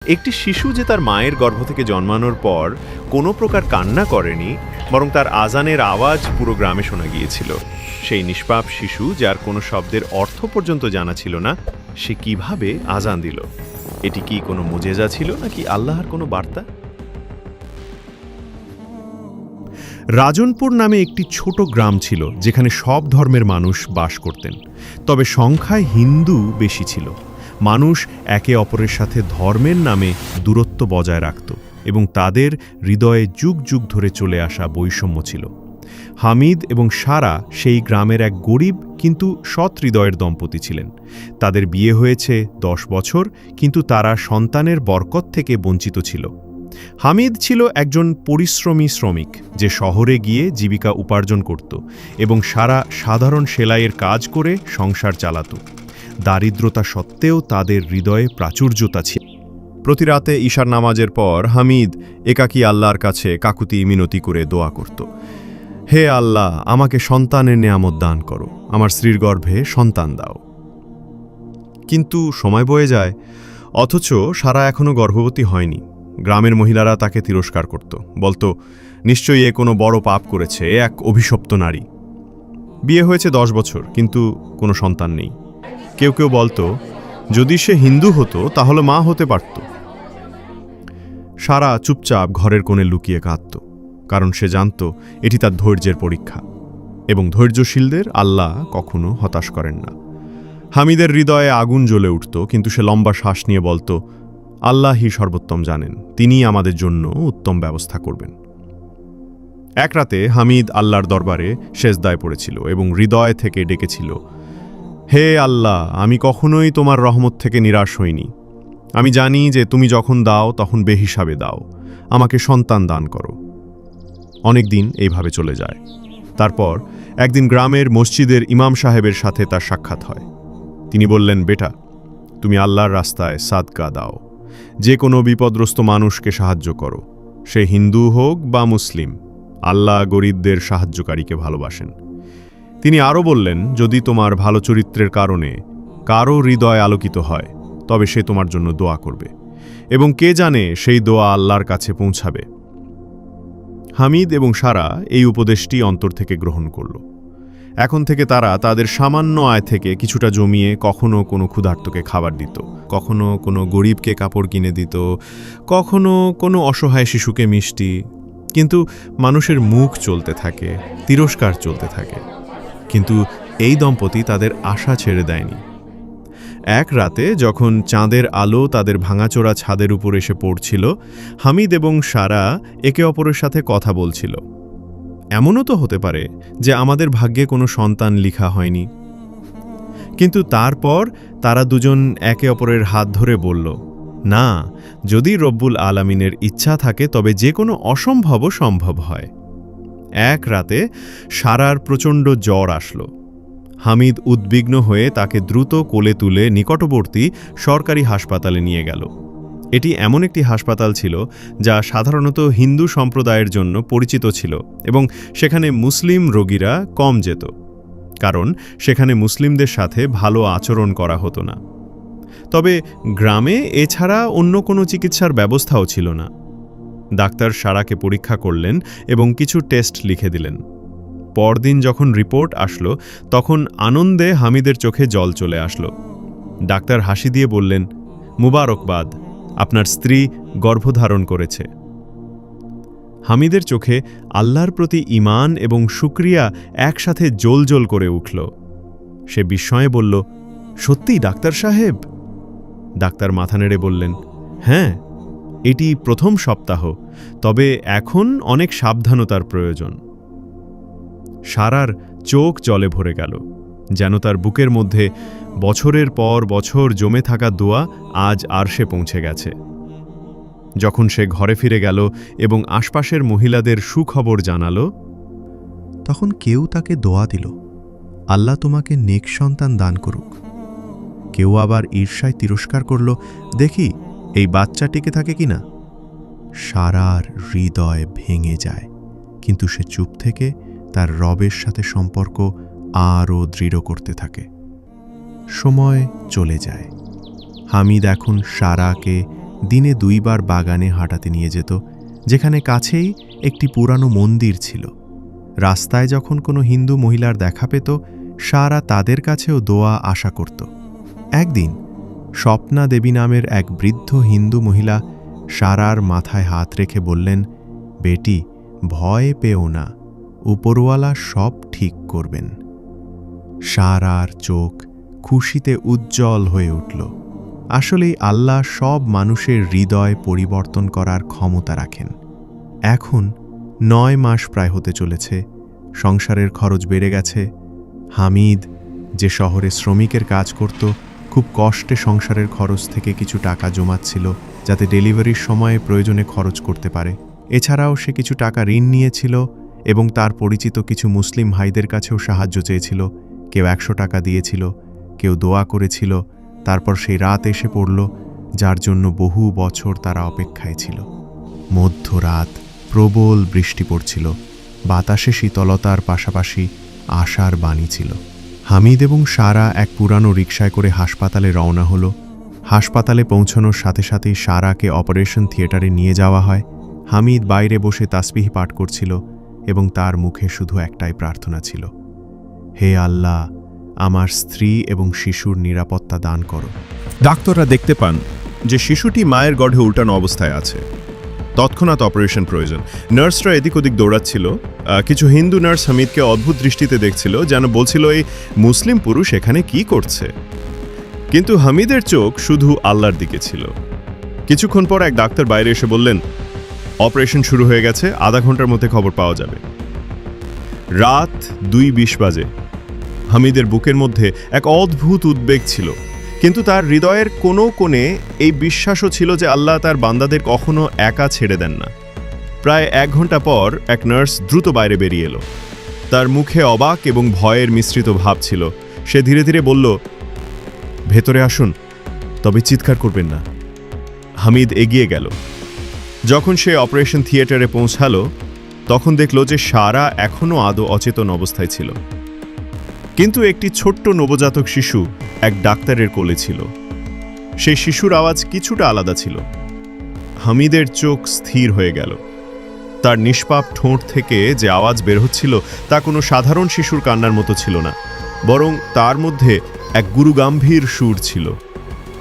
একটি শিশু যে তার মায়ের গর্ভ থেকে জন্মানোর পর কোনো প্রকার কান্না করেনি, বরং তার আজানের আওয়াজ পুরো গ্রামে শোনা গিয়েছিল। সেই নিষ্পাপ শিশু, যার কোনো শব্দের অর্থ পর্যন্ত জানা ছিল না, সে কিভাবে আজান দিল? এটি কি কোনো মুজেজা ছিল নাকি আল্লাহর কোনো বার্তা? রাজনপুর নামে একটি ছোট গ্রাম ছিল, যেখানে সব ধর্মের মানুষ বাস করতেন। তবে সংখ্যায় হিন্দু বেশি ছিল। মানুষ একে অপরের সাথে ধর্মের নামে দূরত্ব বজায় রাখত এবং তাদের হৃদয়ে যুগ যুগ ধরে চলে আসা বৈষম্য ছিল। হামিদ এবং সারা সেই গ্রামের এক গরিব কিন্তু সৎ হৃদয়ের দম্পতি ছিলেন। তাদের বিয়ে হয়েছে 10 বছর, কিন্তু তারা সন্তানের বরকত থেকে বঞ্চিত ছিল। হামিদ ছিল একজন পরিশ্রমী শ্রমিক, যে শহরে গিয়ে জীবিকা উপার্জন করত, এবং সারা সাধারণ সেলাইয়ের কাজ করে সংসার চালাত। দারিদ্রতা সত্ত্বেও তাদের হৃদয়ে প্রাচুর্যতা ছিল। প্রতি রাতে ঈশার নামাজের পর হামিদ একাকী আল্লাহর কাছে কাকুতি মিনতি করে দোয়া করত। হে আল্লাহ, আমাকে সন্তানের নেয়ামত দান করো, আমার স্ত্রীর গর্ভে সন্তান দাও। কিন্তু সময় বয়ে যায়, অথচ সারা এখনও গর্ভবতী হয়নি। গ্রামের মহিলারা তাকে তিরস্কার করত, বলতো নিশ্চয়ই এ কোনো বড় পাপ করেছে, এ এক অভিশপ্ত নারী। বিয়ে হয়েছে 10 বছর, কিন্তু কোনো সন্তান নেই। কেউ কেউ বলতো যদি সে হিন্দু হতো তাহলে মা হতে পারত। সারা চুপচাপ ঘরের কোণে লুকিয়ে কাঁদত, কারণ সে জানত এটি তার ধৈর্যের পরীক্ষা, এবং ধৈর্যশীলদের আল্লাহ কখনো হতাশ করেন না। হামিদের হৃদয়ে আগুন জ্বলে উঠত, কিন্তু সে লম্বা শ্বাস নিয়ে বলতো আল্লাহই সর্বোত্তম জানেন, তিনিই আমাদের জন্য উত্তম ব্যবস্থা করবেন। এক রাতে হামিদ আল্লাহর দরবারে সেজদায় পড়েছিল এবং হৃদয় থেকে ডেকেছিল, হে আল্লাহ, আমি কখনোই তোমার রহমত থেকে নিরাশ হইনি। আমি জানি যে তুমি যখন দাও তখন বেহিসাবে দাও। আমাকে সন্তান দান করো। অনেক দিন এইভাবে চলে যায়। তারপর একদিন গ্রামের মসজিদের ইমাম সাহেবের সাথে তার সাক্ষাৎ হয়। তিনি বললেন, বেটা, তুমি আল্লাহর রাস্তায় সাদকা দাও, যে কোনো বিপদগ্রস্ত মানুষকে সাহায্য করো, সে হিন্দু হোক বা মুসলিম। আল্লাহ গরিবদের সাহায্যকারীকে ভালোবাসেন। তিনি আরও বললেন, যদি তোমার ভালো চরিত্রের কারণে কারো হৃদয় আলোকিত হয়, তবে সে তোমার জন্য দোয়া করবে, এবং কে জানে সেই দোয়া আল্লাহর কাছে পৌঁছাবে। হামিদ এবং সারা এই উপদেশটি অন্তর থেকে গ্রহণ করল। এখন থেকে তারা তাদের সামান্য আয় থেকে কিছুটা জমিয়ে কখনো কোনো ক্ষুধার্তকে খাবার দিত, কখনো কোনো গরিবকে কাপড় কিনে দিত, কখনো কোনো অসহায় শিশুকে মিষ্টি। কিন্তু মানুষের মুখ চলতে থাকে, তিরস্কার চলতে থাকে। কিন্তু এই দম্পতি তাদের আশা ছেড়ে দেয়নি। এক রাতে যখন চাঁদের আলো তাদের ভাঙাচোরা ছাদের উপর এসে পড়ছিল, হামিদ এবং সারা একে অপরের সাথে কথা বলছিল। এমনও তো হতে পারে যে আমাদের ভাগ্যে কোনো সন্তান লিখা হয়নি। কিন্তু তারপর তারা দুজন একে অপরের হাত ধরে বলল, না, যদি রব্বুল আলামিনের ইচ্ছা থাকে তবে যে কোনো অসম্ভবও সম্ভব হয়। এক রাতে সারার প্রচণ্ড জ্বর আসলো। হামিদ উদ্বিগ্ন হয়ে তাকে দ্রুত কোলে তুলে নিকটবর্তী সরকারি হাসপাতালে নিয়ে গেল। এটি এমন একটি হাসপাতাল ছিল যা সাধারণত হিন্দু সম্প্রদায়ের জন্য পরিচিত ছিল, এবং সেখানে মুসলিম রোগীরা কম যেত, কারণ সেখানে মুসলিমদের সাথে ভালো আচরণ করা হতো না। তবে গ্রামে এছাড়া অন্য কোনো চিকিৎসার ব্যবস্থাও ছিল না। ডাক্তার সারাকে পরীক্ষা করলেন এবং কিছু টেস্ট লিখে দিলেন। পরদিন যখন রিপোর্ট আসলো, তখন আনন্দে হামিদের চোখে জল চলে আসলো। ডাক্তার হাসি দিয়ে বললেন, মুবারকবাদ, আপনার স্ত্রী গর্ভধারণ করেছে। হামিদের চোখে আল্লাহর প্রতি ঈমান এবং শুকরিয়া একসাথে জ্বলজ্বল করে উঠল। সে বিস্ময়ে বলল, সত্যিই ডাক্তার সাহেব? ডাক্তার মাথা নেড়ে বললেন, হ্যাঁ, এটি প্রথম সপ্তাহ, তবে এখন অনেক সাবধানতার প্রয়োজন। সারার চোখ জলে ভরে গেল, যেন তার বুকের মধ্যে বছরের পর বছর জমে থাকা দোয়া আজ আরশে পৌঁছে গেছে। যখন সে ঘরে ফিরে গেল এবং আশপাশের মহিলাদের সুখবর জানাল, তখন কেউ তাকে দোয়া দিল, আল্লাহ তোমাকে নেক সন্তান দান করুক। কেউ আবার ঈর্ষায় তিরস্কার করল, দেখি এই বাচ্চা টিকে থাকে কিনা। সারার হৃদয় ভেঙে যায়, কিন্তু সে চুপ থেকে তার রবের সাথে সম্পর্ক আরও দৃঢ় করতে থাকে। সময় চলে যায়। হামিদ এখন সারাকে দিনে 2 বার বাগানে হাঁটাতে নিয়ে যেত, যেখানে কাছেই একটি পুরানো মন্দির ছিল। রাস্তায় যখন কোনো হিন্দু মহিলার দেখা পেত, সারা তাদের কাছেও দোয়া আশা করত। একদিন স্বপ্না দেবী নামের এক বৃদ্ধ হিন্দু মহিলা সারার মাথায় হাত রেখে বললেন, বেটি, ভয় পেও না, উপরওয়ালা সব ঠিক করবেন। সারার চোখ খুশিতে উজ্জ্বল হয়ে উঠল। আসলেই আল্লাহ সব মানুষের হৃদয় পরিবর্তন করার ক্ষমতা রাখেন। এখন 9 মাস প্রায় হতে চলেছে। সংসারের খরচ বেড়ে গেছে। হামিদ, যে শহরে শ্রমিকের কাজ করত, খুব কষ্টে সংসারের খরচ থেকে কিছু টাকা জমাচ্ছিল, যাতে ডেলিভারির সময়ে প্রয়োজনে খরচ করতে পারে। এছাড়াও সে কিছু টাকা ঋণ নিয়েছিল এবং তার পরিচিত কিছু মুসলিম ভাইদের কাছেও সাহায্য চেয়েছিল। কেউ 100 টাকা দিয়েছিল, কেউ দোয়া করেছিল। তারপর সেই রাত এসে পড়ল, যার জন্য বহু বছর তারা অপেক্ষায় ছিল। মধ্যরাত, প্রবল বৃষ্টি পড়ছিল। বাতাসে শীতলতার পাশাপাশি আশার বাণী ছিল। হামিদ এবং সারা এক পুরানো রিকশায় করে হাসপাতালে রওনা হলো। হাসপাতালে পৌঁছানোর সাথে সাথেই সারাকে অপারেশন থিয়েটারে নিয়ে যাওয়া হয়। হামিদ বাইরে বসে তাসবিহ পাঠ করছিল এবং তার মুখে শুধু একটাই প্রার্থনা ছিল, হে আল্লাহ, আমার স্ত্রী এবং শিশুর নিরাপত্তা দান করো। ডাক্তাররা দেখতে পান যে শিশুটি মায়ের গর্ভে উল্টানো অবস্থায় আছে। তৎক্ষণাৎ অপারেশন প্রয়োজন। নার্সরা এদিক ওদিক দৌড়াচ্ছিল। কিছু হিন্দু নার্স হামিদকে অদ্ভুত দৃষ্টিতে দেখছিল, যেন বলছিল এই মুসলিম পুরুষ এখানে কি করছে। কিন্তু হামিদের চোখ শুধু আল্লাহর দিকে ছিল। কিছুক্ষণ পর এক ডাক্তার বাইরে এসে বললেন, অপারেশন শুরু হয়ে গেছে, আধা ঘন্টার মধ্যে খবর পাওয়া যাবে। রাত 2:20 বাজে। হামিদের বুকের মধ্যে এক অদ্ভুত উদ্বেগ ছিল, কিন্তু তার হৃদয়ের কোনো কোণে এই বিশ্বাসও ছিল যে আল্লাহ তার বান্দাদের কখনো একা ছেড়ে দেন না। প্রায় 1 ঘন্টা পর এক নার্স দ্রুত বাইরে বেরিয়ে এলো। তার মুখে অবাক এবং ভয়ের মিশ্রিত ভাব ছিল। সে ধীরে ধীরে বলল, ভেতরে আসুন, তবে চিৎকার করবেন না। হামিদ এগিয়ে গেল। যখন সে অপারেশন থিয়েটারে পৌঁছালো, তখন দেখল যে সারা এখনও আদৌ অচেতন অবস্থায় ছিল, কিন্তু একটি ছোট্ট নবজাতক শিশু এক ডাক্তারের কোলে ছিল। সেই শিশুর আওয়াজ কিছুটা আলাদা ছিল। হামিদের চোখ স্থির হয়ে গেল। তার নিষ্পাপ ঠোঁট থেকে যে আওয়াজ বের হচ্ছিল তা কোনো সাধারণ শিশুর কান্নার মতো ছিল না, বরং তার মধ্যে এক গুরুগম্ভীর সুর ছিল,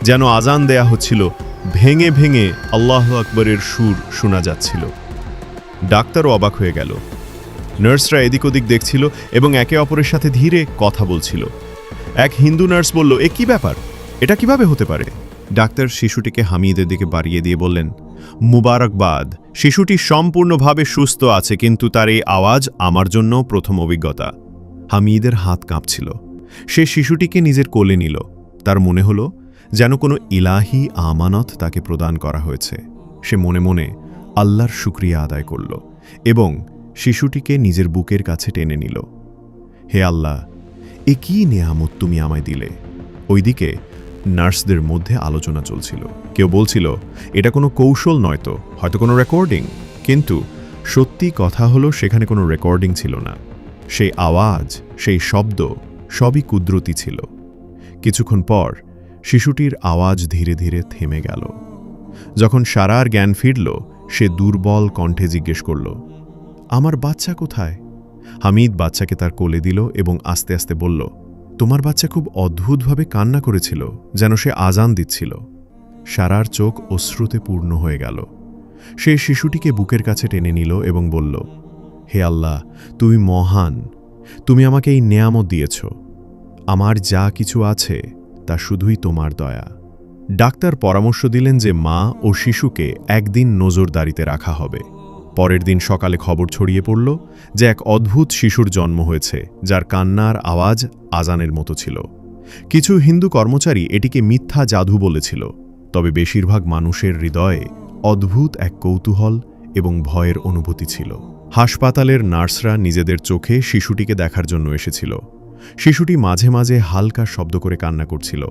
যেন আজান দেয়া হচ্ছিল। ভেঙে ভেঙে আল্লাহু আকবরের সুর শোনা যাচ্ছিল। ডাক্তারও অবাক হয়ে গেল। নার্সরা এদিক ওদিক দেখছিল এবং একে অপরের সাথে ধীরে কথা বলছিল। এক হিন্দু নার্স বলল, এ কি ব্যাপার, এটা কিভাবে হতে পারে? ডাক্তার শিশুটিকে হামিদের দিকে বাড়িয়ে দিয়ে বললেন, মুবারকবাদ, শিশুটি সম্পূর্ণভাবে সুস্থ আছে, কিন্তু তার এই আওয়াজ আমার জন্য প্রথম অভিজ্ঞতা। হামিদের হাত কাঁপছিল। সে শিশুটিকে নিজের কোলে নিল। তার মনে হলো যেন কোনো ইলাহি আমানত তাকে প্রদান করা হয়েছে। সে মনে মনে আল্লাহর শুকরিয়া আদায় করল এবং শিশুটিকে নিজের বুকের কাছে টেনে নিল। হে আল্লাহ, এ কি নেয়ামত তুমি আমায় দিলে। ওইদিকে নার্সদের মধ্যে আলোচনা চলছিল। কেউ বলছিল, এটা কোনো কৌশল নয়, তো হয়তো কোনো রেকর্ডিং। কিন্তু সত্যি কথা হলো, সেখানে কোনো রেকর্ডিং ছিল না। সেই আওয়াজ, সেই শব্দ সবই কুদরতি ছিল। কিছুক্ষণ পর শিশুটির আওয়াজ ধীরে ধীরে থেমে গেল। যখন সারার জ্ঞান ফিরল, সে দুর্বল কণ্ঠে জিজ্ঞেস করল, আমার বাচ্চা কোথায়? হামিদ বাচ্চাকে তার কোলে দিল এবং আস্তে আস্তে বলল, তোমার বাচ্চা খুব অদ্ভুতভাবে কান্না করেছিল, যেন সে আজান দিচ্ছিল। সারার চোখ অশ্রুতে পূর্ণ হয়ে গেল। সে শিশুটিকে বুকের কাছে টেনে নিল এবং বলল, হে আল্লাহ, তুমি মহান, তুমি আমাকে এই নেয়ামত দিয়েছ। আমার যা কিছু আছে তা শুধুই তোমার দয়া। ডাক্তার পরামর্শ দিলেন যে মা ও শিশুকে একদিন নজরদারিতে রাখা হবে। পরের দিন সকালে খবর ছড়িয়ে পড়ল যে এক অদ্ভুত শিশুর জন্ম হয়েছে, যার কান্নার আওয়াজ আজানের মতো ছিল। কিছু হিন্দু কর্মচারী এটিকে মিথ্যা জাদু বলেছিল, তবে বেশিরভাগ মানুষের হৃদয়ে অদ্ভুত এক কৌতূহল এবং ভয়ের অনুভূতি ছিল। হাসপাতালের নার্সরা নিজেদের চোখে শিশুটিকে দেখার জন্য এসেছিল। শিশুটি মাঝে মাঝে হালকা শব্দ করে কান্না করছিল,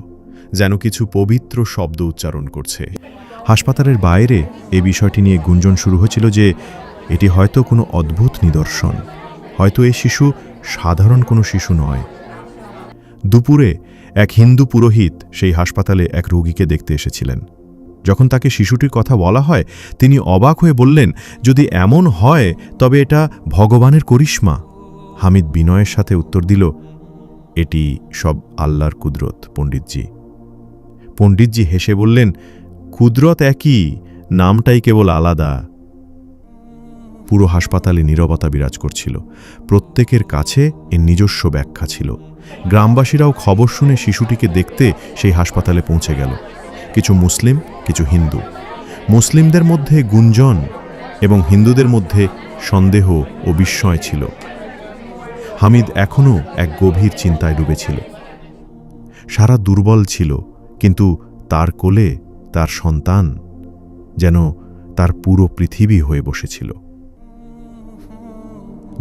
যেন কিছু পবিত্র শব্দ উচ্চারণ করছে। হাসপাতালের বাইরে এই বিষয়টি নিয়ে গুঞ্জন শুরু হয়েছিল যে এটি হয়তো কোনো অদ্ভুত নিদর্শন, হয়তো এই শিশু সাধারণ কোনো শিশু নয়। দুপুরে এক হিন্দু পুরোহিত সেই হাসপাতালে এক রোগীকে দেখতে এসেছিলেন। যখন তাকে শিশুটির কথা বলা হয় তিনি অবাক হয়ে বললেন, যদি এমন হয় তবে এটা ভগবানের করিশ্মা। হামিদ বিনয়ের সাথে উত্তর দিল, এটি সব আল্লাহর কুদরত পণ্ডিতজি। পণ্ডিতজি হেসে বললেন, কুদরত একই, নামটাই কেবল আলাদা। পুরো হাসপাতালে নীরবতা বিরাজ করছিল। প্রত্যেকের কাছে এর নিজস্ব ব্যাখ্যা ছিল। গ্রামবাসীরাও খবর শুনে শিশুটিকে দেখতে সেই হাসপাতালে পৌঁছে গেল। কিছু মুসলিম, কিছু হিন্দু। মুসলিমদের মধ্যে গুঞ্জন এবং হিন্দুদের মধ্যে সন্দেহ ও বিস্ময় ছিল। হামিদ এখনও এক গভীর চিন্তায় ডুবেছিল। সারা দুর্বল ছিল, কিন্তু তার কোলে তার সন্তান যেন তার পুরো পৃথিবী হয়ে বসেছিল।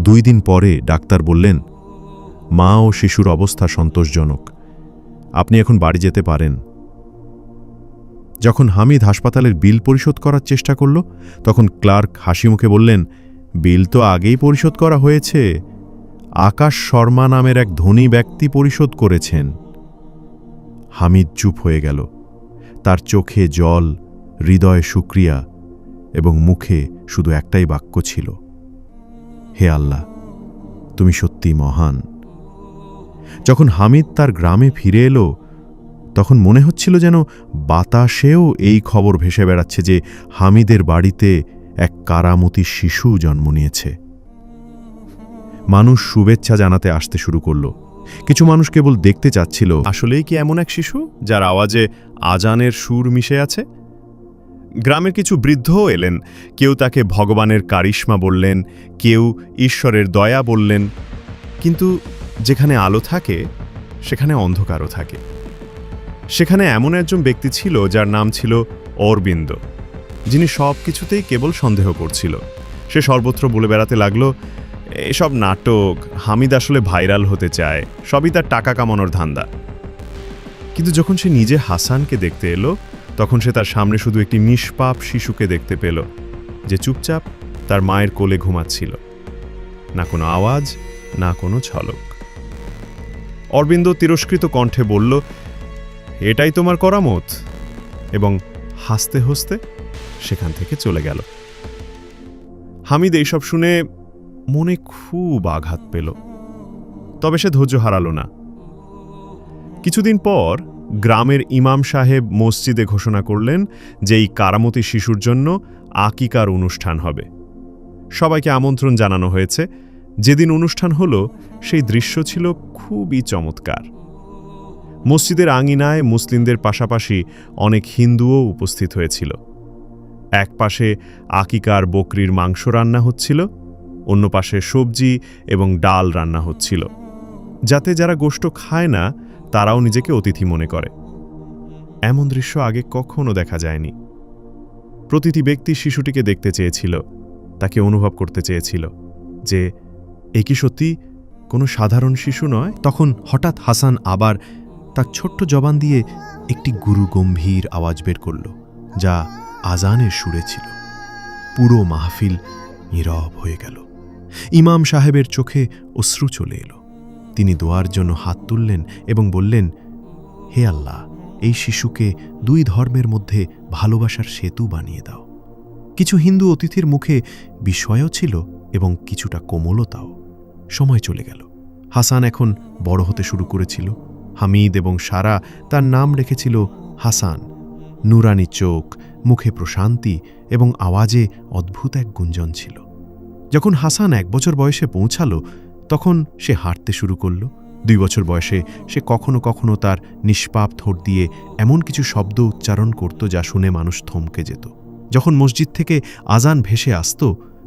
2 দিন পরে ডাক্তার বললেন, মা ও শিশুর অবস্থা সন্তোষজনক, আপনি এখন বাড়ি যেতে পারেন। যখন হামিদ হাসপাতালের বিল পরিশোধ করার চেষ্টা করল, তখন ক্লার্ক হাসিমুখে বললেন, বিল তো আগেই পরিশোধ করা হয়েছে। আকাশ শর্মা নামের এক ধনী ব্যক্তি পরিশোধ করেছেন। হামিদ চুপ হয়ে গেল। তার চোখে জল, হৃদয়ে শুকরিয়া এবং মুখে শুধু একটাই বাক্য ছিল, হে আল্লাহ, তুমি সত্যি মহান। যখন হামিদ তার গ্রামে ফিরে এলো, তখন মনে হচ্ছিল যেন বাতাসেও এই খবর ভেসে বেড়াচ্ছে যে হামিদের বাড়িতে এক কারামতি শিশু জন্ম নিয়েছে। মানুষ শুভেচ্ছা জানাতে আসতে শুরু করল। কিছু মানুষ কেবল দেখতে চাচ্ছিল, আসলেই কি এমন এক শিশু যার আওয়াজে আজানের সুর মিশে আছে। গ্রামের কিছু বৃদ্ধও এলেন। কেউ তাকে ভগবানের কারিশ্মা বললেন, কেউ ঈশ্বরের দয়া বললেন। কিন্তু যেখানে আলো থাকে সেখানে অন্ধকারও থাকে। সেখানে এমন একজন ব্যক্তি ছিল যার নাম ছিল অরবিন্দ, যিনি সব কিছুতেই কেবল সন্দেহ করছিল। সে সর্বত্র বলে বেড়াতে লাগল, এসব নাটক, হামিদ আসলে ভাইরাল হতে চায়, সবই তার টাকা কামানোর ধান্দা। কিন্তু যখন সে নিজে হাসানকে দেখতে এলো, তখন সে তার সামনে শুধু একটি নিষ্পাপ শিশুকে দেখতে পেল, যে চুপচাপ তার মায়ের কোলে ঘুমাচ্ছিল। না কোনো আওয়াজ, না কোনো ঝলক। অরবিন্দ তিরস্কৃত কণ্ঠে বলল, এটাই তোমার করামত, এবং হাসতে হাসতে সেখান থেকে চলে গেল। হামিদ এইসব শুনে মনে খুব আঘাত পেল, তবে সে ধৈর্য হারাল না। কিছুদিন পর গ্রামের ইমাম সাহেব মসজিদে ঘোষণা করলেন যে এই কারামতি শিশুর জন্য আকিকার অনুষ্ঠান হবে। সবাইকে আমন্ত্রণ জানানো হয়েছে। যেদিন অনুষ্ঠান হলো, সেই দৃশ্য ছিল খুবই চমৎকার। মসজিদের আঙিনায় মুসলিমদের পাশাপাশি অনেক হিন্দুও উপস্থিত হয়েছিল। এক পাশে আকিকার বকরির মাংস রান্না হচ্ছিল, অন্য পাশে সবজি এবং ডাল রান্না হচ্ছিল, যাতে যারা গোশত খায় না তারাও নিজেকে অতিথি মনে করে। এমন দৃশ্য আগে কখনো দেখা যায়নি। প্রতিটি ব্যক্তি শিশুটিকে দেখতে চেয়েছিল, তাকে অনুভব করতে চেয়েছিল যে এ কি সত্যি কোনো সাধারণ শিশু নয়। তখন হঠাৎ হাসান আবার তার ছোট্ট জবান দিয়ে একটি গুরু গম্ভীর আওয়াজ বের করল, যা আজানের সুরে ছিল। পুরো মাহফিল নীরব হয়ে গেল। ইমাম সাহেবের চোখে অশ্রু চলে এলো। তিনি দোয়ার জন্য হাত তুললেন এবং বললেন, হে আল্লাহ, এই শিশুকে 2 ধর্মের মধ্যে ভালোবাসার সেতু বানিয়ে দাও। কিছু হিন্দু অতিথির মুখে বিস্ময়ও ছিল এবং কিছুটা কোমলতাও। সময় চলে গেল। হাসান এখন বড় হতে শুরু করেছিল। হামিদ এবং সারা তার নাম রেখেছিল হাসান। নুরানি চোখ, মুখে প্রশান্তি এবং আওয়াজে অদ্ভুত এক গুঞ্জন ছিল। যখন হাসান 1 বছর বয়সে পৌঁছালো, তখন সে হাঁটতে শুরু করল। 2 বছর বয়সে সে কখনো কখনো তার নিষ্পাপ ঠোঁট দিয়ে এমন কিছু শব্দ উচ্চারণ করত যা শুনে মানুষ থমকে যেত। যখন মসজিদ থেকে আজান ভেসে আসত,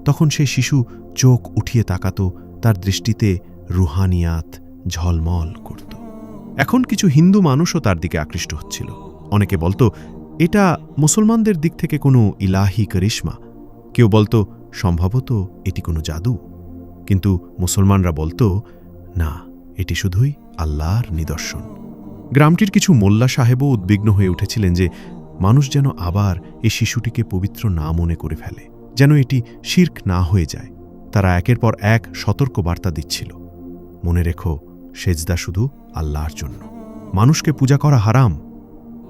তখন সে শিশু চোখ উঠিয়ে তাকাত, তার দৃষ্টিতে রুহানিয়াত ঝলমল করত। এখন কিছু হিন্দু মানুষও তার দিকে আকৃষ্ট হচ্ছিল। অনেকে বলতো, এটা মুসলমানদের দিক থেকে কোনো ইলাহি করিশ্মা। কেউ বলতো, সম্ভবত এটি কোনো জাদু। কিন্তু মুসলমানরা বলতো, না, এটি শুধুই আল্লাহর নিদর্শন। গ্রামটির কিছু মোল্লা সাহেবও উদ্বিগ্ন হয়ে উঠেছিলেন যে মানুষ যেন আবার এই শিশুটিকে পবিত্র না মনে করে ফেলে, যেন এটি শিরক না হয়ে যায়। তারা একের পর এক সতর্ক বার্তা দিচ্ছিল, মনে রেখো, সেজদা শুধু আল্লাহর জন্য, মানুষকে পূজা করা হারাম।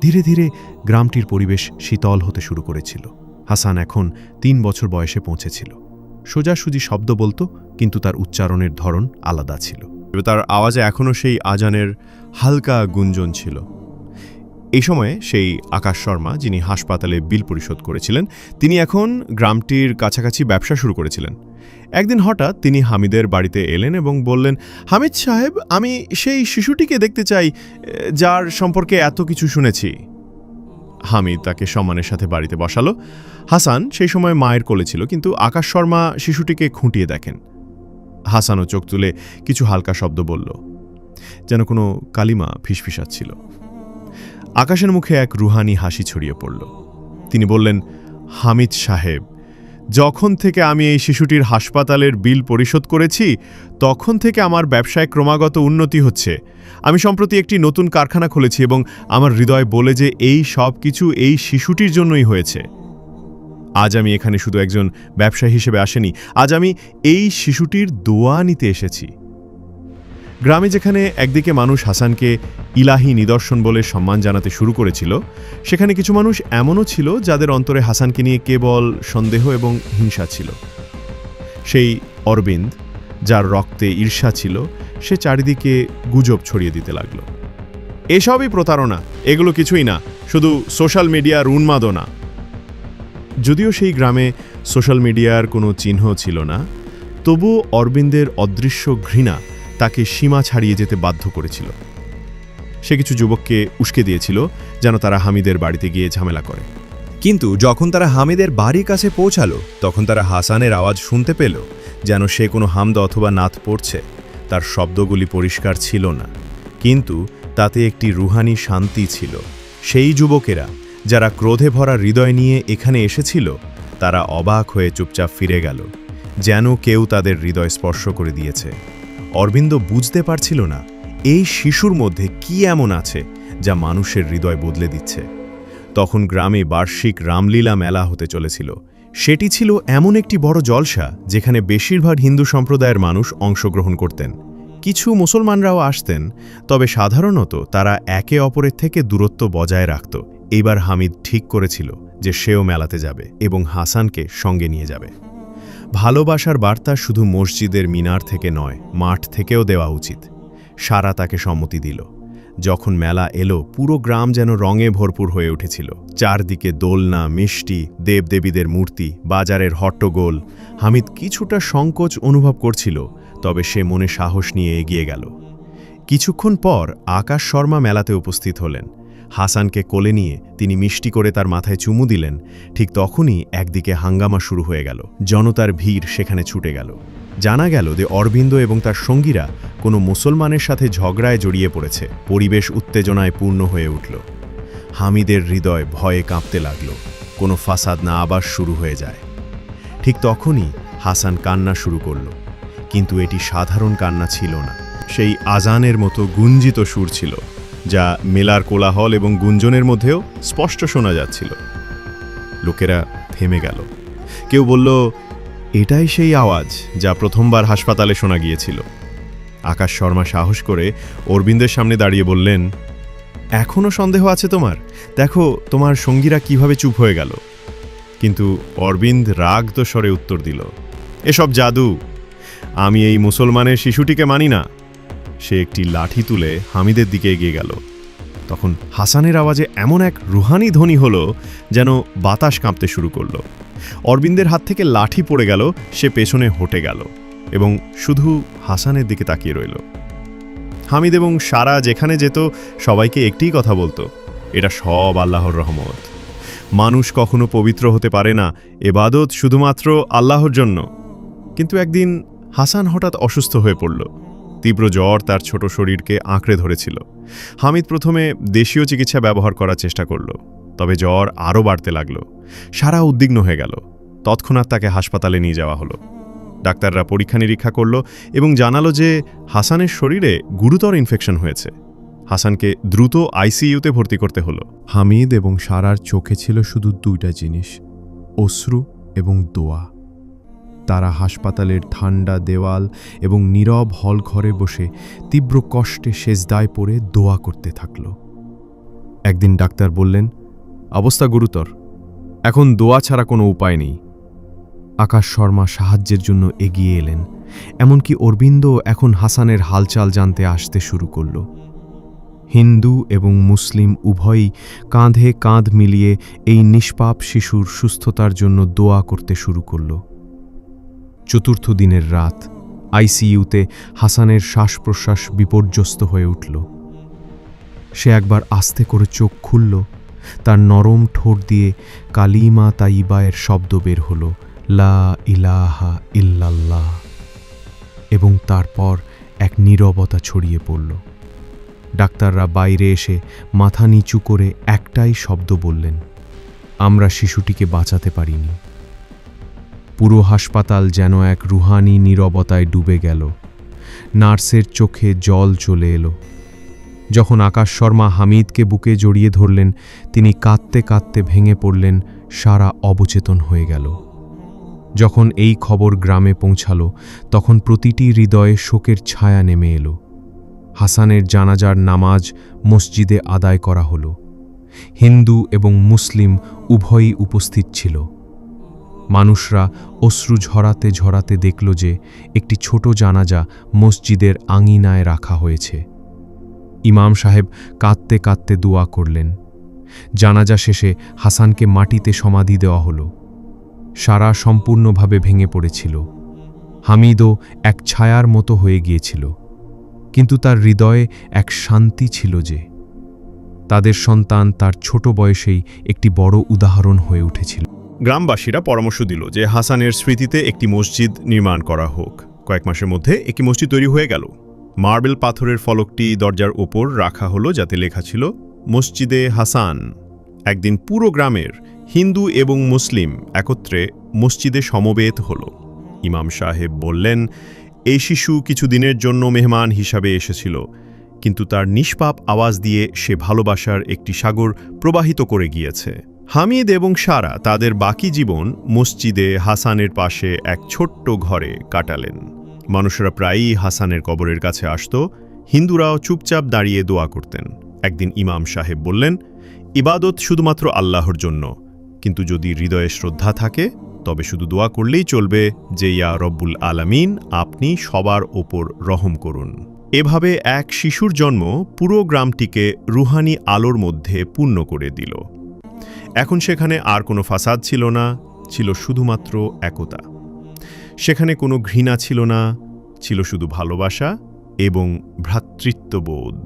ধীরে ধীরে গ্রামটির পরিবেশ শীতল হতে শুরু করেছিল। হাসান এখন ৩ বছর বয়সে পৌঁছেছিল। সোজাসুজি শব্দ বলতো, কিন্তু তার উচ্চারণের ধরন আলাদা ছিল। তার আওয়াজে এখনও সেই আজানের হালকা গুঞ্জন ছিল। এই সময়ে সেই আকাশ শর্মা, যিনি হাসপাতালে বিল পরিশোধ করেছিলেন, তিনি এখন গ্রামটির কাছাকাছি ব্যবসা শুরু করেছিলেন। একদিন হঠাৎ তিনি হামিদের বাড়িতে এলেন এবং বললেন, হামিদ সাহেব, আমি সেই শিশুটিকে দেখতে চাই যার সম্পর্কে এত কিছু শুনেছি। হামিদ তাকে সম্মানের সাথে বাড়িতে বসালো। হাসান সেই সময় মায়ের কোলে ছিল, কিন্তু আকাশ শর্মা শিশুটিকে খুঁটিয়ে দেখেন। হাসানও চোখ তুলে কিছু হালকা শব্দ বলল, যেন কোনো কালিমা ফিসফিসাচ্ছিল। আকাশের মুখে এক রুহানি হাসি ছড়িয়ে পড়ল। তিনি বললেন, হামিদ সাহেব, যখন থেকে আমি এই শিশুটির হাসপাতালের বিল পরিশোধ করেছি, তখন থেকে আমার ব্যবসায় ক্রমাগত উন্নতি হচ্ছে। আমি সম্প্রতি একটি নতুন কারখানা খুলেছি এবং আমার হৃদয় বলে যে এই সব কিছু এই শিশুটির জন্যই হয়েছে। আজ আমি এখানে শুধু একজন ব্যবসায়ী হিসেবে আসেনি, আজ আমি এই শিশুটির দোয়া নিতে এসেছি। গ্রামে যেখানে একদিকে মানুষ হাসানকে ইলাহি নিদর্শন বলে সম্মান জানাতে শুরু করেছিল, সেখানে কিছু মানুষ এমনও ছিল যাদের অন্তরে হাসানকে নিয়ে কেবল সন্দেহ এবং হিংসা ছিল। সেই অরবিন্দ, যার রক্তে ঈর্ষা ছিল, সে চারিদিকে গুজব ছড়িয়ে দিতে লাগল। এসবই প্রতারণা, এগুলো কিছুই না, শুধু সোশ্যাল মিডিয়ার উন্মাদনা। যদিও সেই গ্রামে সোশ্যাল মিডিয়ার কোনো চিহ্ন ছিল না, তবুও অরবিন্দের অদৃশ্য ঘৃণা তাকে সীমা ছাড়িয়ে যেতে বাধ্য করেছিল। সে কিছু যুবককে উস্কে দিয়েছিল যেন তারা হামিদের বাড়িতে গিয়ে ঝামেলা করে। কিন্তু যখন তারা হামিদের বাড়ির কাছে পৌঁছালো, তখন তারা হাসানের আওয়াজ শুনতে পেল, যেন সে কোনো হামদ অথবা নাত পড়ছে। তার শব্দগুলি পরিষ্কার ছিল না, কিন্তু তাতে একটি রুহানি শান্তি ছিল। সেই যুবকেরা যারা ক্রোধে ভরা হৃদয় নিয়ে এখানে এসেছিল, তারা অবাক হয়ে চুপচাপ ফিরে গেল, যেন কেউ তাদের হৃদয় স্পর্শ করে দিয়েছে। অরবিন্দ বুঝতে পারছিল না এই শিশুর মধ্যে কি এমন আছে যা মানুষের হৃদয় বদলে দিচ্ছে। তখন গ্রামে বার্ষিক রামলীলা মেলা হতে চলেছিল। সেটি ছিল এমন একটি বড় জলসা যেখানে বেশিরভাগ হিন্দু সম্প্রদায়ের মানুষ অংশগ্রহণ করতেন। কিছু মুসলমানরাও আসতেন, তবে সাধারণত তারা একে অপরের থেকে দূরত্ব বজায় রাখত। এইবার হামিদ ঠিক করেছিল যে সেও মেলাতে যাবে এবং হাসানকে সঙ্গে নিয়ে যাবে। ভালোবাসার বার্তা শুধু মসজিদের মিনার থেকে নয়, মাঠ থেকেও দেওয়া উচিত। সারা তাকে সম্মতি দিল। যখন মেলা এলো, পুরো গ্রাম যেন রঙে ভরপুর হয়ে উঠেছিল। চারদিকে দোলনা, মিষ্টি, দেবদেবীদের মূর্তি, বাজারের হট্টগোল। হামিদ কিছুটা সংকোচ অনুভব করছিল, তবে সে মনে সাহস নিয়ে এগিয়ে গেল। কিছুক্ষণ পর আকাশ শর্মা মেলাতে উপস্থিত হলেন। হাসানকে কোলে নিয়ে তিনি মিষ্টি করে তার মাথায় চুমু দিলেন। ঠিক তখনই একদিকে হাঙ্গামা শুরু হয়ে গেল। জনতার ভিড় সেখানে ছুটে গেল। জানা গেল যে অরবিন্দ এবং তার সঙ্গীরা কোনো মুসলমানের সাথে ঝগড়ায় জড়িয়ে পড়েছে। পরিবেশ উত্তেজনায় পূর্ণ হয়ে উঠল। হামিদের হৃদয় ভয়ে কাঁপতে লাগল, কোনো ফাসাদ না আবার শুরু হয়ে যায়। ঠিক তখনই হাসান কান্না শুরু করল, কিন্তু এটি সাধারণ কান্না ছিল না। সেই আজানের মতো গুঞ্জিত সুর ছিল, যা মেলার কোলাহল এবং গুঞ্জনের মধ্যেও স্পষ্ট শোনা যাচ্ছিল। লোকেরা থেমে গেল। কেউ বলল, এটাই সেই আওয়াজ যা প্রথমবার হাসপাতালে শোনা গিয়েছিল। আকাশ শর্মা সাহস করে অরবিন্দের সামনে দাঁড়িয়ে বললেন, এখনও সন্দেহ আছে তোমার? দেখো তোমার সঙ্গীরা কিভাবে চুপ হয়ে গেল। কিন্তু অরবিন্দ রাগত স্বরে উত্তর দিল, এসব জাদু, আমি এই মুসলমানের শিশুটিকে মানি না। সে একটি লাঠি তুলে হামিদের দিকে এগিয়ে গেল। তখন হাসানের আওয়াজে এমন এক রুহানি ধ্বনি হলো যেন বাতাস কাঁপতে শুরু করল। অরবিন্দের হাত থেকে লাঠি পড়ে গেল, সে পেছনে হটে গেল এবং শুধু হাসানের দিকে তাকিয়ে রইল। হামিদ এবং সারা যেখানে যেত সবাইকে একটিই কথা বলতো, এটা সব আল্লাহর রহমত। মানুষ কখনো পবিত্র হতে পারে না, ইবাদত শুধুমাত্র আল্লাহর জন্য। কিন্তু একদিন হাসান হঠাৎ অসুস্থ হয়ে পড়ল। তীব্র জ্বর তার ছোট শরীরকে আঁকড়ে ধরেছিল। হামিদ প্রথমে দেশীয় চিকিৎসা ব্যবহার করার চেষ্টা করল, তবে জ্বর আরও বাড়তে লাগল। সারা উদ্বিগ্ন হয়ে গেল। তৎক্ষণাৎ তাকে হাসপাতালে নিয়ে যাওয়া হলো। ডাক্তাররা পরীক্ষা নিরীক্ষা করল এবং জানালো যে হাসানের শরীরে গুরুতর ইনফেকশন হয়েছে। হাসানকে দ্রুত আইসিইউতে ভর্তি করতে হলো। হামিদ এবং সারার চোখে ছিল শুধু দুইটা জিনিস, অশ্রু এবং দোয়া। তারা হাসপাতালের ঠান্ডা দেওয়াল এবং নীরব হল ঘরে বসে তীব্র কষ্টে সেজদায় পড়ে দোয়া করতে থাকল। একদিন ডাক্তার বললেন, অবস্থা গুরুতর, এখন দোয়া ছাড়া কোনো উপায় নেই। আকাশ শর্মা সাহায্যের জন্য এগিয়ে এলেন, এমনকি অরবিন্দ এখন হাসানের হালচাল জানতে আসতে শুরু করল। হিন্দু এবং মুসলিম উভয়ই কাঁধে কাঁধ মিলিয়ে এই নিষ্পাপ শিশুর সুস্থতার জন্য দোয়া করতে শুরু করল। চতুর্থ দিনের রাত আইসিইউতে হাসানের শ্বাস প্রশ্বাস বিপর্যস্ত হয়ে উঠল। সে একবার আস্তে করে চোখ খুলল, তার নরম ঠোঁট দিয়ে কালিমা তাইবায়ের শব্দ বের হল, লা ইলাহা ইল্লাল্লাহ, এবং তারপর এক নীরবতা ছড়িয়ে পড়ল। ডাক্তাররা বাইরে এসে মাথা নিচু করে একটাই শব্দ বললেন, আমরা শিশুটিকে বাঁচাতে পারিনি। পুরো হাসপাতাল যেন এক রুহানি নীরবতায় ডুবে গেল। নার্সের চোখে জল চলে এলো। যখন আকাশ শর্মা হামিদকে বুকে জড়িয়ে ধরলেন, তিনি কাঁদতে কাঁদতে ভেঙে পড়লেন, সারা অবচেতন হয়ে গেল। যখন এই খবর গ্রামে পৌঁছালো, তখন প্রতিটি হৃদয়ে শোকের ছায়া নেমে এলো। হাসানের জানাজার নামাজ মসজিদে আদায় করা হলো। হিন্দু এবং মুসলিম উভয়ই উপস্থিত ছিল। মানুষরা অশ্রু ঝরাতে ঝরাতে দেখল যে একটি ছোট জানাজা মসজিদের আঙিনায় রাখা হয়েছে। ইমাম সাহেব কাঁদতে কাঁদতে দোয়া করলেন। জানাজা শেষে হাসানকে মাটিতে সমাধি দেওয়া হলো। সারা সম্পূর্ণভাবে ভেঙে পড়েছিল। হামিদও এক ছায়ার মতো হয়ে গিয়েছিল, কিন্তু তার হৃদয়ে এক শান্তি ছিল যে তাদের সন্তান তার ছোট বয়সেই একটি বড় উদাহরণ হয়ে উঠেছিল। গ্রামবাসীরা পরামর্শ দিল যে হাসানের স্মৃতিতে একটি মসজিদ নির্মাণ করা হোক। কয়েক মাসের মধ্যে একটি মসজিদ তৈরি হয়ে গেল। মার্বেল পাথরের ফলকটি দরজার ওপর রাখা হলো, যাতে লেখা ছিল মসজিদে হাসান। একদিন পুরো গ্রামের হিন্দু এবং মুসলিম একত্রে মসজিদে সমবেত হল। ইমাম সাহেব বললেন, এই শিশু কিছু দিনের জন্য মেহমান হিসাবে এসেছিল, কিন্তু তার নিষ্পাপ আওয়াজ দিয়ে সে ভালোবাসার একটি সাগর প্রবাহিত করে গিয়েছে। হামিদ এবং সারা তাদের বাকি জীবন মসজিদে হাসানের পাশে এক ছোট্ট ঘরে কাটালেন। মানুষরা প্রায়ই হাসানের কবরের কাছে আসত। হিন্দুরাও চুপচাপ দাঁড়িয়ে দোয়া করতেন। একদিন ইমাম সাহেব বললেন, ইবাদত শুধুমাত্র আল্লাহর জন্য, কিন্তু যদি হৃদয়ে শ্রদ্ধা থাকে তবে শুধু দোয়া করলেই চলবে যে ইয়া রব্বুল আলামিন, আপনি সবার ওপর রহম করুন। এভাবে এক শিশুর জন্ম পুরো গ্রামটিকে রুহানি আলোর মধ্যে পূর্ণ করে দিল। এখন সেখানে আর কোনো ফাসাদ ছিল না, ছিল শুধুমাত্র একতা। সেখানে কোনো ঘৃণা ছিল না, ছিল শুধু ভালোবাসা এবং ভ্রাতৃত্ববোধ।